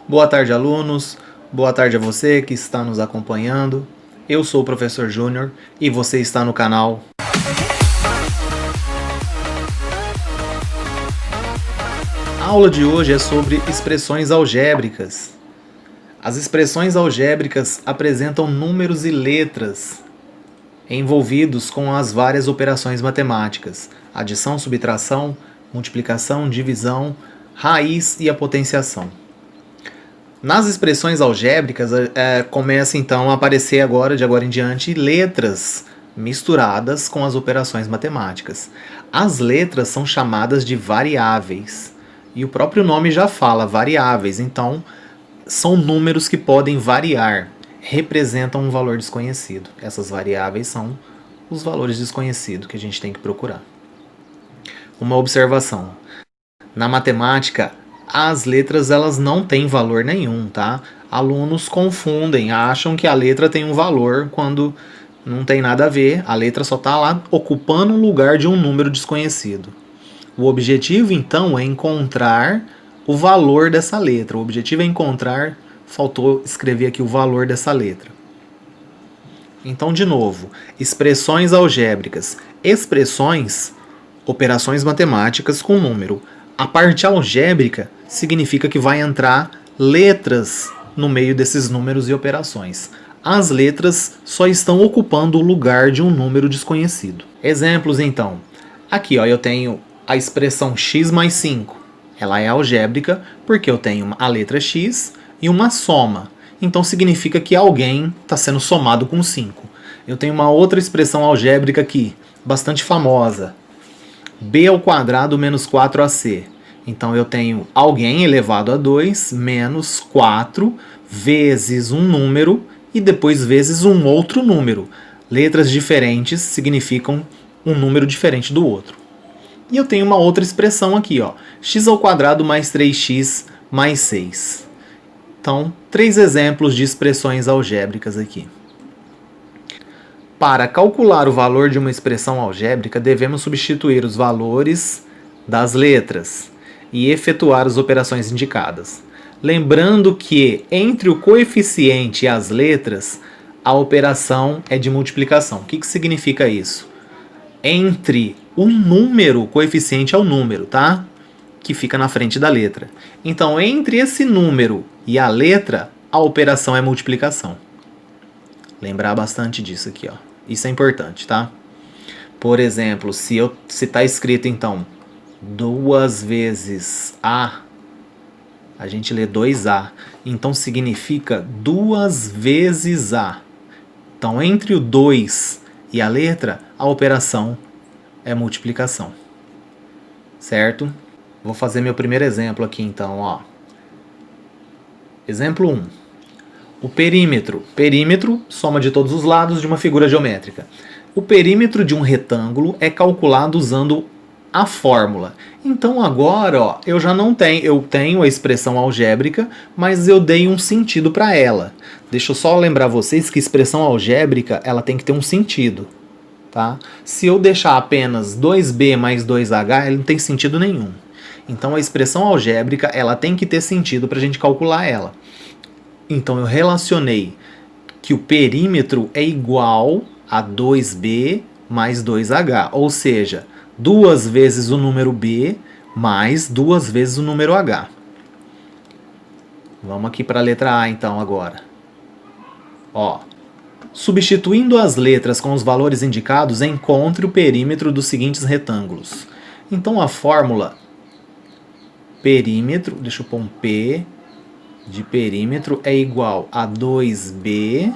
Boa tarde, alunos. Boa tarde a você que está nos acompanhando. Eu sou o professor Júnior e você está no canal. A aula de hoje é sobre expressões algébricas. As expressões algébricas apresentam números e letras envolvidos com as várias operações matemáticas: adição, subtração, multiplicação, divisão, raiz e a potenciação. Nas expressões algébricas, começa então a aparecer de agora em diante, letras misturadas com as operações matemáticas. As letras são chamadas de variáveis. E o próprio nome já fala, variáveis. Então, são números que podem variar, representam um valor desconhecido. Essas variáveis são os valores desconhecidos que a gente tem que procurar. Uma observação. Na matemática, as letras elas não têm valor nenhum, tá? Alunos confundem, acham que a letra tem um valor quando não tem nada a ver. A letra só está lá ocupando o lugar de um número desconhecido. O objetivo, então, é encontrar o valor dessa letra. O objetivo é encontrar, faltou escrever aqui o valor dessa letra. Então, de novo, expressões algébricas. Expressões, operações matemáticas com número. A parte algébrica significa que vai entrar letras no meio desses números e operações. As letras só estão ocupando o lugar de um número desconhecido. Exemplos, então. Aqui, ó, eu tenho a expressão x mais 5. Ela é algébrica porque eu tenho a letra x e uma soma. Então significa que alguém está sendo somado com 5. Eu tenho uma outra expressão algébrica aqui, bastante famosa. b ao quadrado menos 4ac. Então eu tenho alguém elevado a 2 menos 4 vezes um número e depois vezes um outro número. Letras diferentes significam um número diferente do outro. E eu tenho uma outra expressão aqui, ó, x ao quadrado mais 3x mais 6. Então, 3 exemplos de expressões algébricas aqui. Para calcular o valor de uma expressão algébrica, devemos substituir os valores das letras e efetuar as operações indicadas. Lembrando que entre o coeficiente e as letras, a operação é de multiplicação. O que significa isso? Entre um número, o coeficiente é o número, tá? Que fica na frente da letra. Então, entre esse número e a letra, a operação é multiplicação. Lembrar bastante disso aqui, ó. Isso é importante, tá? Por exemplo, se está escrito, então, 2 vezes A, a gente lê 2A. Então, significa 2 vezes A. Então, entre o 2 e a letra, a operação é multiplicação. Certo? Vou fazer meu primeiro exemplo aqui, então, ó. Exemplo 1. O perímetro. Perímetro, soma de todos os lados de uma figura geométrica. O perímetro de um retângulo é calculado usando a fórmula. Então agora, ó, eu já não tenho, eu tenho a expressão algébrica, mas eu dei um sentido para ela. Deixa eu só lembrar vocês que expressão algébrica, ela tem que ter um sentido, tá? Se eu deixar apenas 2b mais 2h, ele não tem sentido nenhum. Então a expressão algébrica, ela tem que ter sentido para a gente calcular ela. Então eu relacionei que o perímetro é igual a 2b mais 2h, ou seja, 2 vezes o número b mais 2 vezes o número h. Vamos aqui para a letra A então agora. Ó, substituindo as letras com os valores indicados, encontre o perímetro dos seguintes retângulos. Então a fórmula perímetro, deixa eu pôr um P de perímetro, é igual a 2b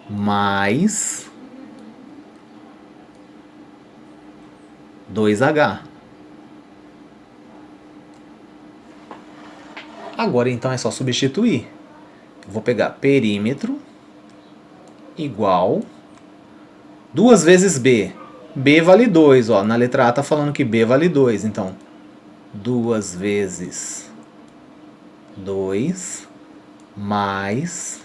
mais 2h. Agora então é só substituir. Vou pegar perímetro igual 2 vezes b. B vale 2, ó. Na letra A tá falando que b vale 2, então 2 vezes 2 mais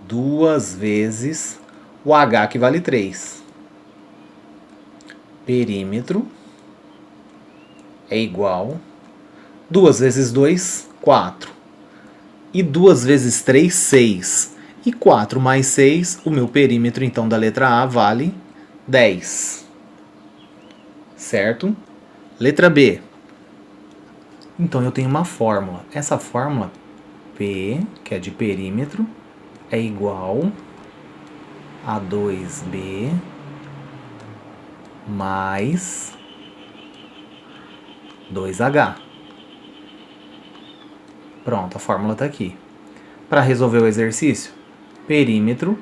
2 vezes o h, que vale 3. Perímetro é igual 2 vezes 2, 4. E 2 vezes 3, 6. E 4 mais 6, o meu perímetro, então, da letra A vale 10. Certo? Letra B. Então, eu tenho uma fórmula. Essa fórmula, P, que é de perímetro, é igual a 2B mais 2H. Pronto, a fórmula está aqui. Para resolver o exercício, perímetro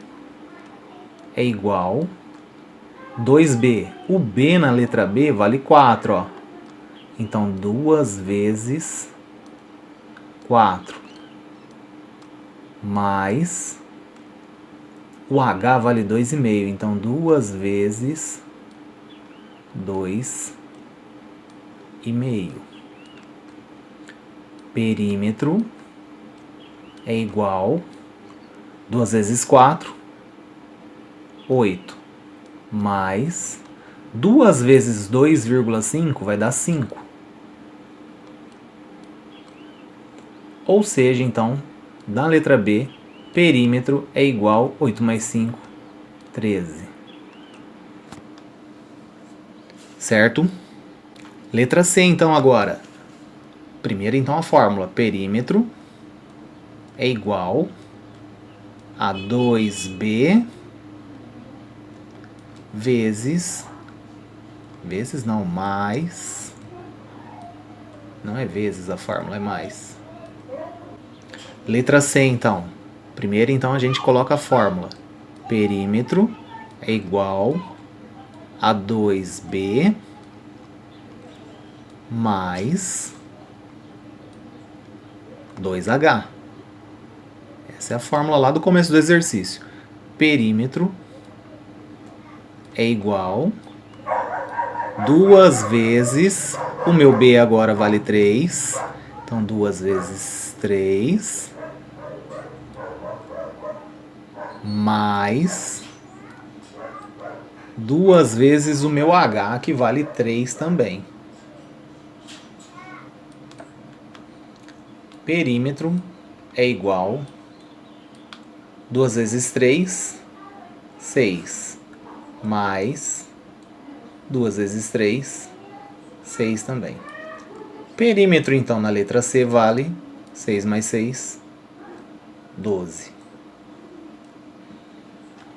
é igual 2B. O B na letra B vale 4, ó. Então, 2 vezes 4 mais o H vale 2,5. Então, 2 vezes 2,5. Perímetro é igual 2 vezes 4, 8, mais 2 vezes 2,5 vai dar 5. Ou seja, então, na letra B, perímetro é igual 8 mais 5, 13. Certo? Letra C, então, agora. Primeiro, então, a fórmula. Perímetro é igual a 2B vezes... Vezes não, mais... Não é vezes a fórmula, é mais. Letra C, então. Primeiro, então, a gente coloca a fórmula. Perímetro é igual a 2B mais 2H. Essa é a fórmula lá do começo do exercício. Perímetro é igual 2 vezes... O meu B agora vale 3. Então, 2 vezes 3 mais 2 vezes o meu H, que vale 3 também. Perímetro é igual 2 vezes 3, 6, mais 2 vezes 3, 6 também. Perímetro, então, na letra C vale 6 mais 6, 12.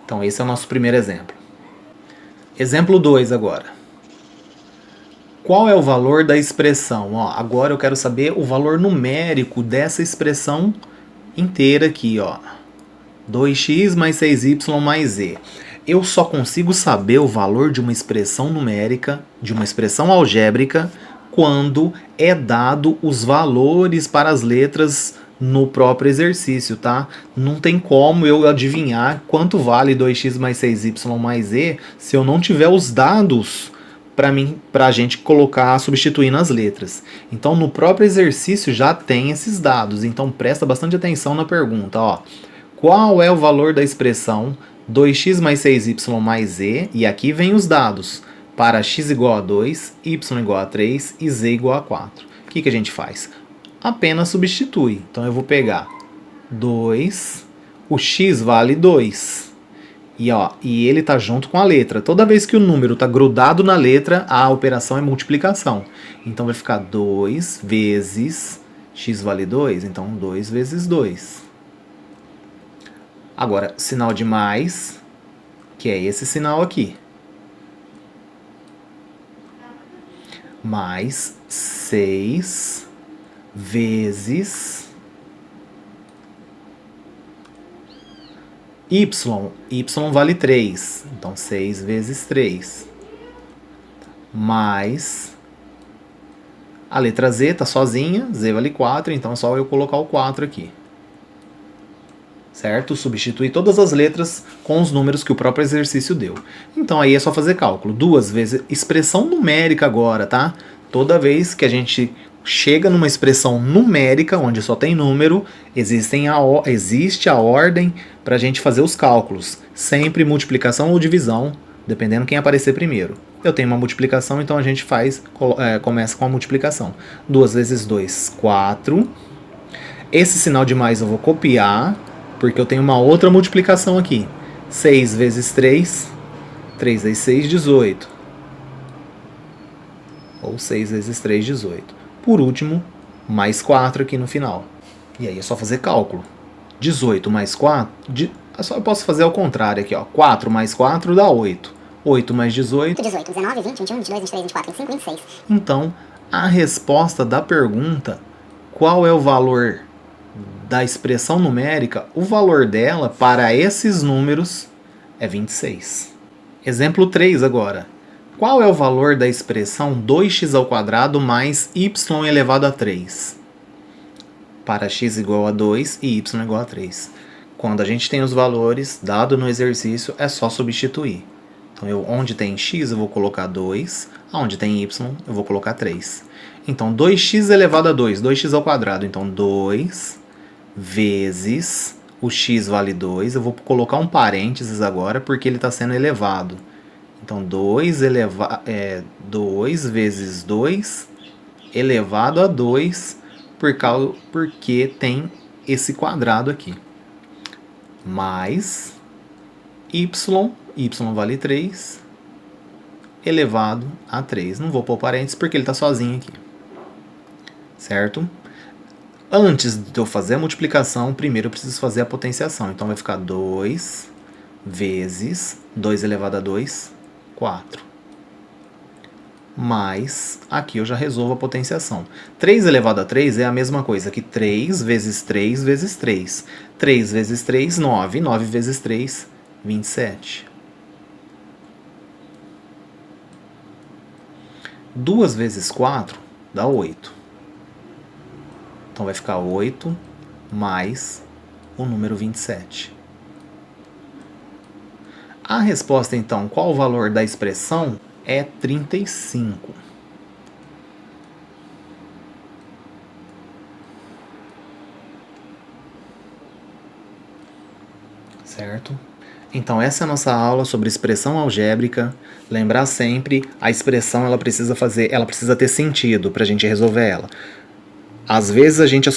Então, esse é o nosso primeiro exemplo. Exemplo 2 agora. Qual é o valor da expressão? Ó, agora eu quero saber o valor numérico dessa expressão inteira aqui, ó. 2x mais 6y mais z. Eu só consigo saber o valor de uma expressão numérica, de uma expressão algébrica, quando é dado os valores para as letras no próprio exercício, tá? Não tem como eu adivinhar quanto vale 2x mais 6y mais z se eu não tiver os dados para a gente colocar, substituir nas letras. Então, no próprio exercício já tem esses dados. Então, presta bastante atenção na pergunta, ó. Qual é o valor da expressão 2x mais 6y mais z? E aqui vem os dados para x igual a 2, y igual a 3 e z igual a 4. O que a gente faz? Apenas substitui. Então, eu vou pegar 2, o x vale 2. E ele está junto com a letra. Toda vez que o número está grudado na letra, a operação é multiplicação. Então, vai ficar 2 vezes x vale 2. Então, 2 vezes 2. Agora, sinal de mais, que é esse sinal aqui. Mais 6 vezes y. Y vale 3. Então, 6 vezes 3. Mais a letra z está sozinha. Z vale 4. Então, é só eu colocar o 4 aqui. Certo? Substituir todas as letras com os números que o próprio exercício deu. Então, aí é só fazer cálculo. 2 vezes... Expressão numérica agora, tá? Toda vez que a gente chega numa expressão numérica, onde só tem número, existe a ordem para a gente fazer os cálculos. Sempre multiplicação ou divisão, dependendo quem aparecer primeiro. Eu tenho uma multiplicação, então a gente começa com a multiplicação. 2 vezes 2, 4. Esse sinal de mais eu vou copiar, porque eu tenho uma outra multiplicação aqui. 6 vezes 3, 3 vezes 6, 18. Ou 6 vezes 3, 18. Por último, mais 4 aqui no final. E aí é só fazer cálculo. 18 mais 4... Eu posso fazer ao contrário aqui, ó. 4 mais 4 dá 8. 8 mais 18... 18, 19, 20, 21, 22, 23, 24, 25, 26. Então, a resposta da pergunta, qual é o valor da expressão numérica, o valor dela para esses números é 26. Exemplo 3 agora. Qual é o valor da expressão 2x² mais y elevado a 3? Para x igual a 2 e y igual a 3. Quando a gente tem os valores dado no exercício, é só substituir. Então, onde tem x, eu vou colocar 2. Onde tem y, eu vou colocar 3. Então, 2x elevado a 2, 2x². Então, 2 vezes o x vale 2. Eu vou colocar um parênteses agora, porque ele está sendo elevado. Então, 2 vezes 2 elevado a 2, porque tem esse quadrado aqui. Mais y vale 3, elevado a 3. Não vou pôr parênteses porque ele está sozinho aqui. Certo? Antes de eu fazer a multiplicação, primeiro eu preciso fazer a potenciação. Então vai ficar 2 vezes 2 elevado a 2, 4. Mais, aqui eu já resolvo a potenciação. 3 elevado a 3 é a mesma coisa que 3 vezes 3 vezes 3. 3 vezes 3, 9. 9 vezes 3, 27. 2 vezes 4 dá 8. Então vai ficar 8 mais o número 27. A resposta, então, qual o valor da expressão? É 35. Certo? Então, essa é a nossa aula sobre expressão algébrica. Lembrar sempre, a expressão ela precisa ter sentido para a gente resolver ela. Às vezes a gente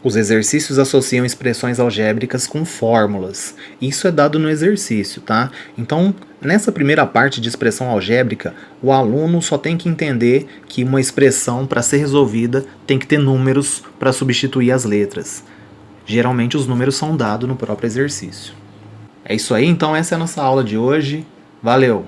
os exercícios associam expressões algébricas com fórmulas. Isso é dado no exercício, tá? Então, nessa primeira parte de expressão algébrica, o aluno só tem que entender que uma expressão, para ser resolvida, tem que ter números para substituir as letras. Geralmente os números são dados no próprio exercício. É isso aí, então essa é a nossa aula de hoje. Valeu!